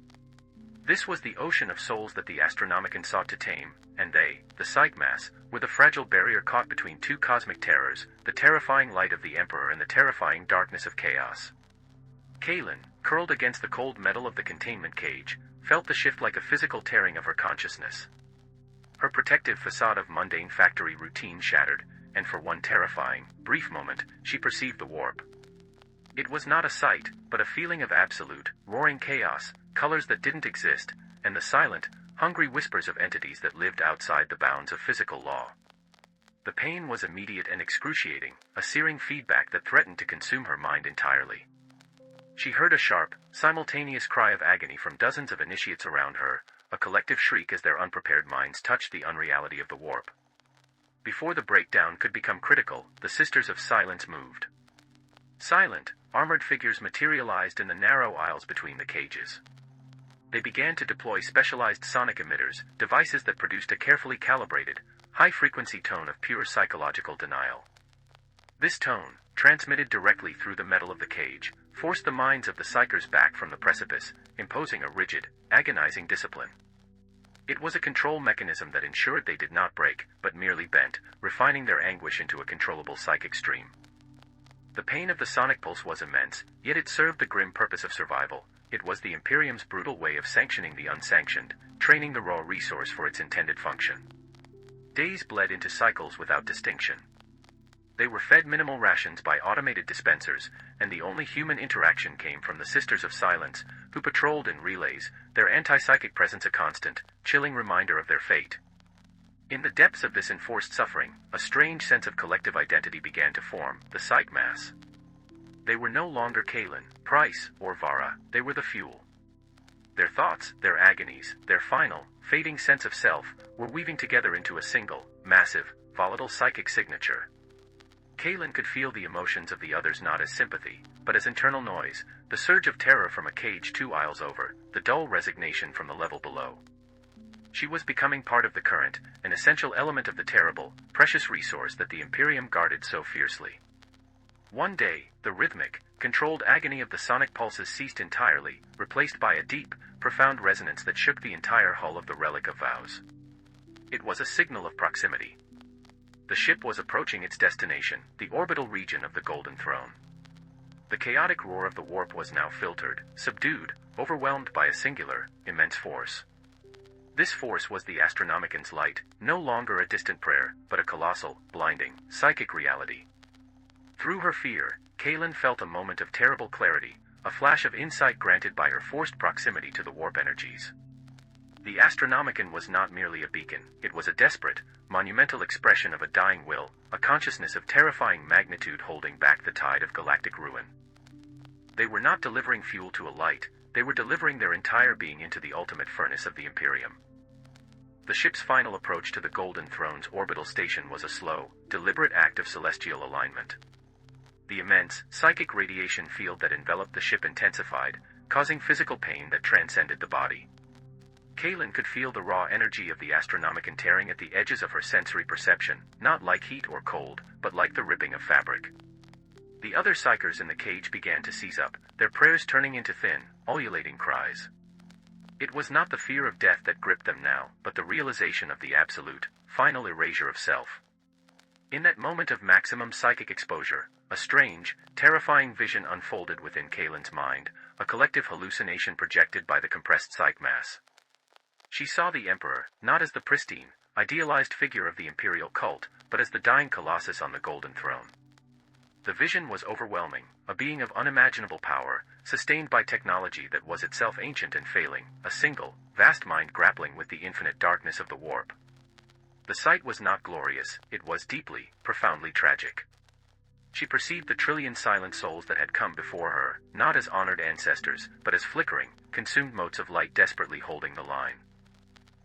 This was the ocean of souls that the Astronomicon sought to tame, and they, the psych mass, were the fragile barrier caught between two cosmic terrors, the terrifying light of the Emperor and the terrifying darkness of chaos. Kalen, curled against the cold metal of the containment cage, felt the shift like a physical tearing of her consciousness. Her protective facade of mundane factory routine shattered, and for one terrifying, brief moment, she perceived the warp. It was not a sight, but a feeling of absolute, roaring chaos, colors that didn't exist, and the silent, hungry whispers of entities that lived outside the bounds of physical law. The pain was immediate and excruciating, a searing feedback that threatened to consume her mind entirely. She heard a sharp, simultaneous cry of agony from dozens of initiates around her, a collective shriek as their unprepared minds touched the unreality of the warp. Before the breakdown could become critical, the Sisters of Silence moved. Silent, armored figures materialized in the narrow aisles between the cages. They began to deploy specialized sonic emitters, devices that produced a carefully calibrated, high-frequency tone of pure psychological denial. This tone, transmitted directly through the metal of the cage, forced the minds of the psychers back from the precipice, imposing a rigid, agonizing discipline. It was a control mechanism that ensured they did not break, but merely bent, refining their anguish into a controllable psychic stream. The pain of the sonic pulse was immense, yet it served the grim purpose of survival. It was the Imperium's brutal way of sanctioning the unsanctioned, training the raw resource for its intended function. Days bled into cycles without distinction. They were fed minimal rations by automated dispensers, and the only human interaction came from the Sisters of Silence, who patrolled in relays, their anti-psychic presence a constant, chilling reminder of their fate. In the depths of this enforced suffering, a strange sense of collective identity began to form, the psych mass. They were no longer Kalen, Price, or Vara, they were the fuel. Their thoughts, their agonies, their final, fading sense of self, were weaving together into a single, massive, volatile psychic signature. Kalen could feel the emotions of the others not as sympathy, but as internal noise, the surge of terror from a cage 2 aisles over, the dull resignation from the level below. She was becoming part of the current, an essential element of the terrible, precious resource that the Imperium guarded so fiercely. One day, the rhythmic, controlled agony of the sonic pulses ceased entirely, replaced by a deep, profound resonance that shook the entire hull of the Relic of Vows. It was a signal of proximity. The ship was approaching its destination, the orbital region of the Golden Throne. The chaotic roar of the warp was now filtered, subdued, overwhelmed by a singular, immense force. This force was the Astronomican's light, no longer a distant prayer, but a colossal, blinding, psychic reality. Through her fear, Kalen felt a moment of terrible clarity, a flash of insight granted by her forced proximity to the warp energies. The Astronomican was not merely a beacon, it was a desperate, monumental expression of a dying will, a consciousness of terrifying magnitude holding back the tide of galactic ruin. They were not delivering fuel to a light, they were delivering their entire being into the ultimate furnace of the Imperium. The ship's final approach to the Golden Throne's orbital station was a slow, deliberate act of celestial alignment. The immense, psychic radiation field that enveloped the ship intensified, causing physical pain that transcended the body. Kalen could feel the raw energy of the Astronomican tearing at the edges of her sensory perception, not like heat or cold, but like the ripping of fabric. The other psychers in the cage began to seize up, their prayers turning into thin, ululating cries. It was not the fear of death that gripped them now, but the realization of the absolute, final erasure of self. In that moment of maximum psychic exposure, a strange, terrifying vision unfolded within Kalen's mind, a collective hallucination projected by the compressed psych mass. She saw the Emperor, not as the pristine, idealized figure of the imperial cult, but as the dying colossus on the Golden Throne. The vision was overwhelming, a being of unimaginable power, sustained by technology that was itself ancient and failing, a single, vast mind grappling with the infinite darkness of the warp. The sight was not glorious, it was deeply, profoundly tragic. She perceived the trillion silent souls that had come before her, not as honored ancestors, but as flickering, consumed motes of light desperately holding the line.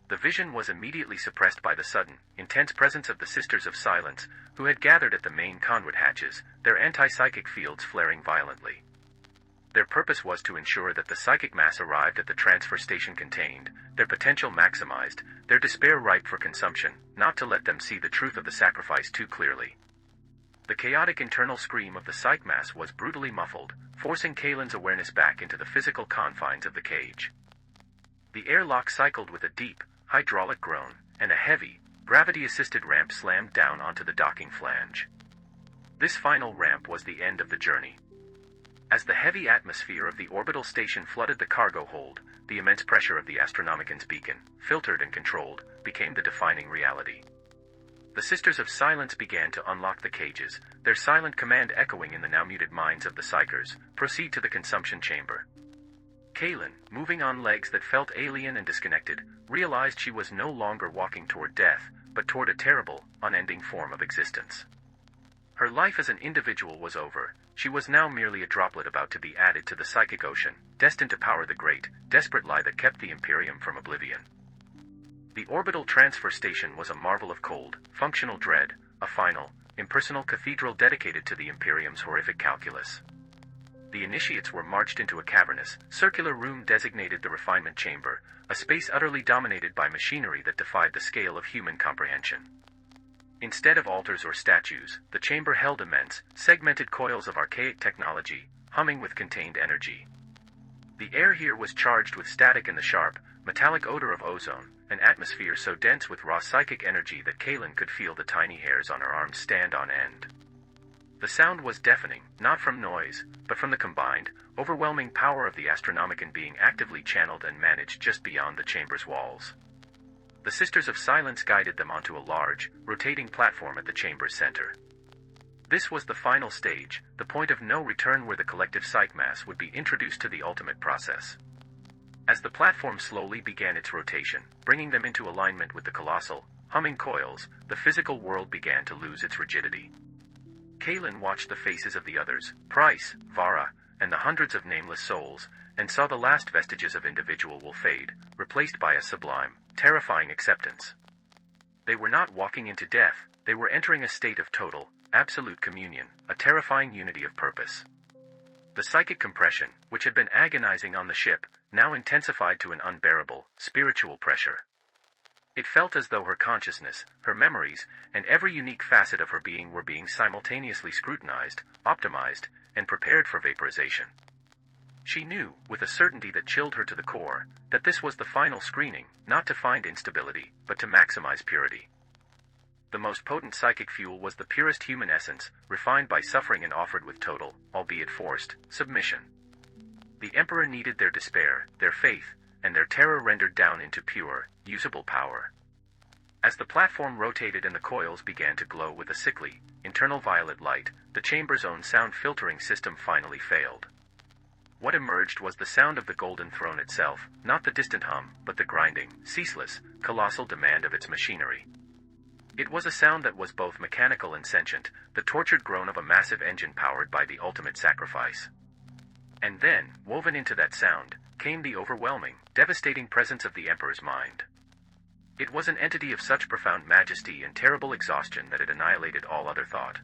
The vision was immediately suppressed by the sudden, intense presence of the Sisters of Silence, who had gathered at the main conduit hatches, their anti-psychic fields flaring violently. Their purpose was to ensure that the psychic mass arrived at the transfer station contained, their potential maximized, their despair ripe for consumption, not to let them see the truth of the sacrifice too clearly. The chaotic internal scream of the psych mass was brutally muffled, forcing Kalen's awareness back into the physical confines of the cage. The airlock cycled with a deep, hydraulic groan, and a heavy, gravity-assisted ramp slammed down onto the docking flange. This final ramp was the end of the journey. As the heavy atmosphere of the orbital station flooded the cargo hold, the immense pressure of the Astronomican's beacon, filtered and controlled, became the defining reality. The Sisters of Silence began to unlock the cages, their silent command echoing in the now muted minds of the psychers, proceed to the consumption chamber. Kalen, moving on legs that felt alien and disconnected, realized she was no longer walking toward death, but toward a terrible, unending form of existence. Her life as an individual was over, she was now merely a droplet about to be added to the psychic ocean, destined to power the great, desperate lie that kept the Imperium from oblivion. The orbital transfer station was a marvel of cold, functional dread, a final, impersonal cathedral dedicated to the Imperium's horrific calculus. The initiates were marched into a cavernous, circular room designated the refinement chamber, a space utterly dominated by machinery that defied the scale of human comprehension. Instead of altars or statues, the chamber held immense, segmented coils of archaic technology, humming with contained energy. The air here was charged with static and the sharp, metallic odor of ozone, an atmosphere so dense with raw psychic energy that Kalen could feel the tiny hairs on her arms stand on end. The sound was deafening, not from noise, but from the combined, overwhelming power of the Astronomican being actively channeled and managed just beyond the chamber's walls. The Sisters of Silence guided them onto a large, rotating platform at the chamber's center. This was the final stage, the point of no return where the collective psych mass would be introduced to the ultimate process. As the platform slowly began its rotation, bringing them into alignment with the colossal, humming coils, the physical world began to lose its rigidity. Kaelin watched the faces of the others, Price, Vara, and the hundreds of nameless souls, and saw the last vestiges of individual will fade, replaced by a sublime, terrifying acceptance. They were not walking into death, they were entering a state of total, absolute communion, a terrifying unity of purpose. The psychic compression, which had been agonizing on the ship, now intensified to an unbearable, spiritual pressure. It felt as though her consciousness, her memories, and every unique facet of her being were being simultaneously scrutinized, optimized, and prepared for vaporization. She knew, with a certainty that chilled her to the core, that this was the final screening, not to find instability, but to maximize purity. The most potent psychic fuel was the purest human essence, refined by suffering and offered with total, albeit forced, submission. The Emperor needed their despair, their faith, and their terror rendered down into pure, usable power. As the platform rotated and the coils began to glow with a sickly, internal violet light, the chamber's own sound filtering system finally failed. What emerged was the sound of the Golden Throne itself, not the distant hum, but the grinding, ceaseless, colossal demand of its machinery. It was a sound that was both mechanical and sentient, the tortured groan of a massive engine powered by the ultimate sacrifice. And then, woven into that sound, came the overwhelming, devastating presence of the Emperor's mind. It was an entity of such profound majesty and terrible exhaustion that it annihilated all other thought.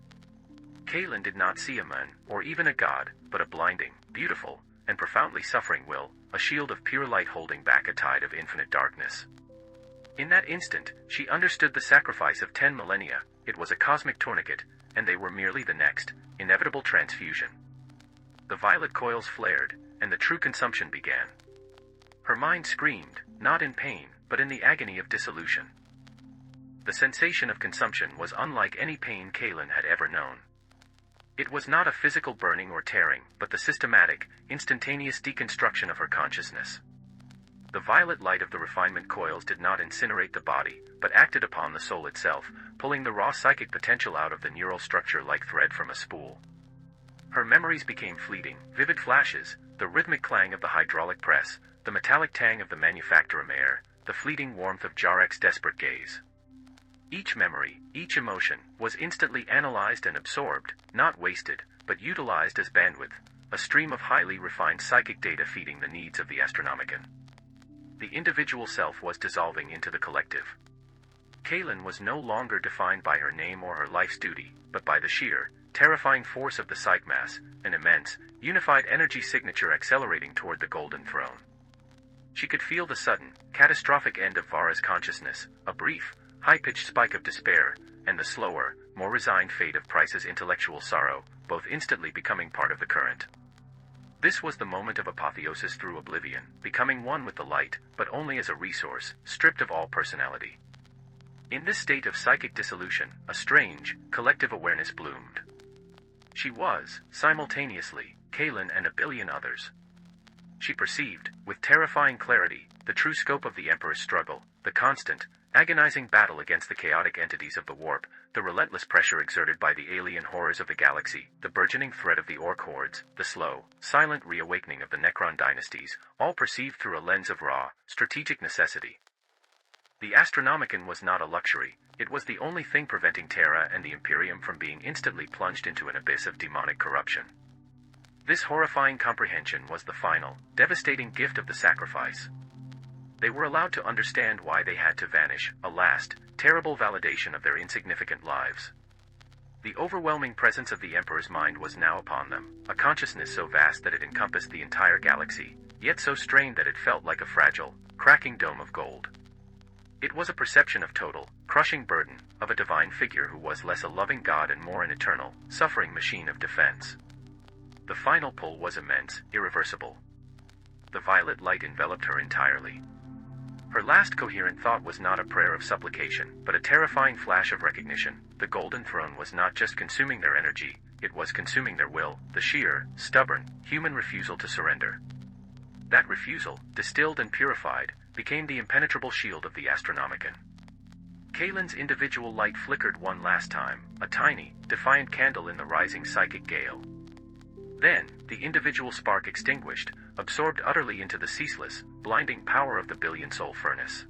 Kaelin did not see a man, or even a god, but a blinding, beautiful, and profoundly suffering will, a shield of pure light holding back a tide of infinite darkness. In that instant, she understood the sacrifice of 10 millennia. It was a cosmic tourniquet, and they were merely the next, inevitable transfusion. The violet coils flared, and the true consumption began. Her mind screamed, not in pain, but in the agony of dissolution. The sensation of consumption was unlike any pain Kaelin had ever known. It was not a physical burning or tearing, but the systematic, instantaneous deconstruction of her consciousness. The violet light of the refinement coils did not incinerate the body, but acted upon the soul itself, pulling the raw psychic potential out of the neural structure like thread from a spool. Her memories became fleeting, vivid flashes, the rhythmic clang of the hydraulic press, the metallic tang of the manufacturum air, the fleeting warmth of Jarek's desperate gaze. Each memory, each emotion, was instantly analyzed and absorbed, not wasted, but utilized as bandwidth, a stream of highly refined psychic data feeding the needs of the Astronomicon. The individual self was dissolving into the collective. Kaelin was no longer defined by her name or her life's duty, but by the sheer, terrifying force of the psych mass, an immense, unified energy signature accelerating toward the Golden Throne. She could feel the sudden, catastrophic end of Vara's consciousness, a brief, high-pitched spike of despair, and the slower, more resigned fate of Price's intellectual sorrow, both instantly becoming part of the current. This was the moment of apotheosis through oblivion, becoming one with the light, but only as a resource, stripped of all personality. In this state of psychic dissolution, a strange, collective awareness bloomed. She was, simultaneously, Kaelin and a billion others. She perceived, with terrifying clarity, the true scope of the Emperor's struggle, the constant, agonizing battle against the chaotic entities of the warp, the relentless pressure exerted by the alien horrors of the galaxy, the burgeoning threat of the orc hordes, the slow, silent reawakening of the Necron dynasties, all perceived through a lens of raw, strategic necessity. The Astronomicon was not a luxury, it was the only thing preventing Terra and the Imperium from being instantly plunged into an abyss of demonic corruption. This horrifying comprehension was the final, devastating gift of the sacrifice. They were allowed to understand why they had to vanish, a last, terrible validation of their insignificant lives. The overwhelming presence of the Emperor's mind was now upon them, a consciousness so vast that it encompassed the entire galaxy, yet so strained that it felt like a fragile, cracking dome of gold. It was a perception of total, crushing burden, of a divine figure who was less a loving God and more an eternal, suffering machine of defense. The final pull was immense, irreversible. The violet light enveloped her entirely. Her last coherent thought was not a prayer of supplication, but a terrifying flash of recognition. The Golden Throne was not just consuming their energy, it was consuming their will, the sheer, stubborn, human refusal to surrender. That refusal, distilled and purified, became the impenetrable shield of the Astronomicon. Kaylin's individual light flickered one last time, a tiny, defiant candle in the rising psychic gale. Then, the individual spark extinguished, absorbed utterly into the ceaseless, blinding power of the billion-soul furnace.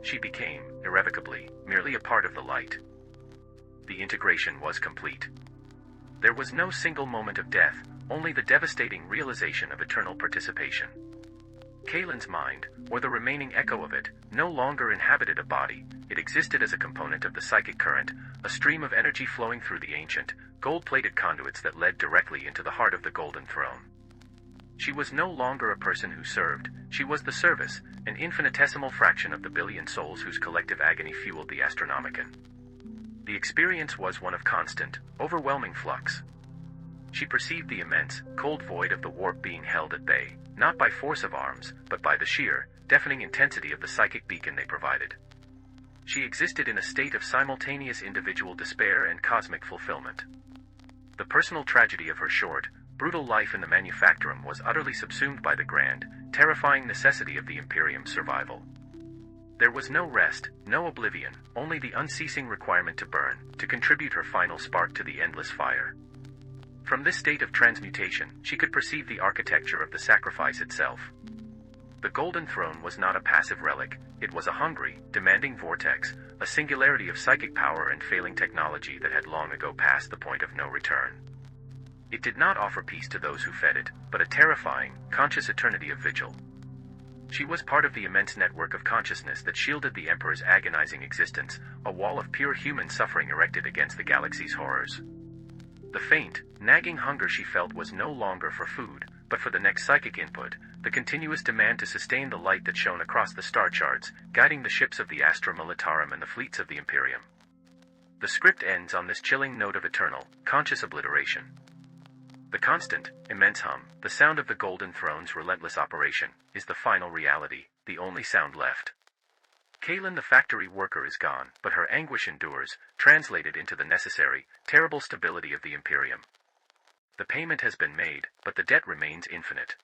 She became, irrevocably, merely a part of the light. The integration was complete. There was no single moment of death, only the devastating realization of eternal participation. Kaylin's mind, or the remaining echo of it, no longer inhabited a body. It existed as a component of the psychic current, a stream of energy flowing through the ancient, gold-plated conduits that led directly into the heart of the Golden Throne. She was no longer a person who served, she was the service, an infinitesimal fraction of the billion souls whose collective agony fueled the Astronomicon. The experience was one of constant, overwhelming flux. She perceived the immense, cold void of the warp being held at bay, not by force of arms, but by the sheer, deafening intensity of the psychic beacon they provided. She existed in a state of simultaneous individual despair and cosmic fulfillment. The personal tragedy of her short, brutal life in the Manufactorum was utterly subsumed by the grand, terrifying necessity of the Imperium's survival. There was no rest, no oblivion, only the unceasing requirement to burn, to contribute her final spark to the endless fire. From this state of transmutation, she could perceive the architecture of the sacrifice itself. The Golden Throne was not a passive relic, it was a hungry, demanding vortex, a singularity of psychic power and failing technology that had long ago passed the point of no return. It did not offer peace to those who fed it, but a terrifying, conscious eternity of vigil. She was part of the immense network of consciousness that shielded the Emperor's agonizing existence, a wall of pure human suffering erected against the galaxy's horrors. The faint, nagging hunger she felt was no longer for food, but for the next psychic input, the continuous demand to sustain the light that shone across the star charts, guiding the ships of the Astra Militarum and the fleets of the Imperium. The script ends on this chilling note of eternal, conscious obliteration. The constant, immense hum, the sound of the Golden Throne's relentless operation, is the final reality, the only sound left. Kaylin the factory worker is gone, but her anguish endures, translated into the necessary, terrible stability of the Imperium. The payment has been made, but the debt remains infinite.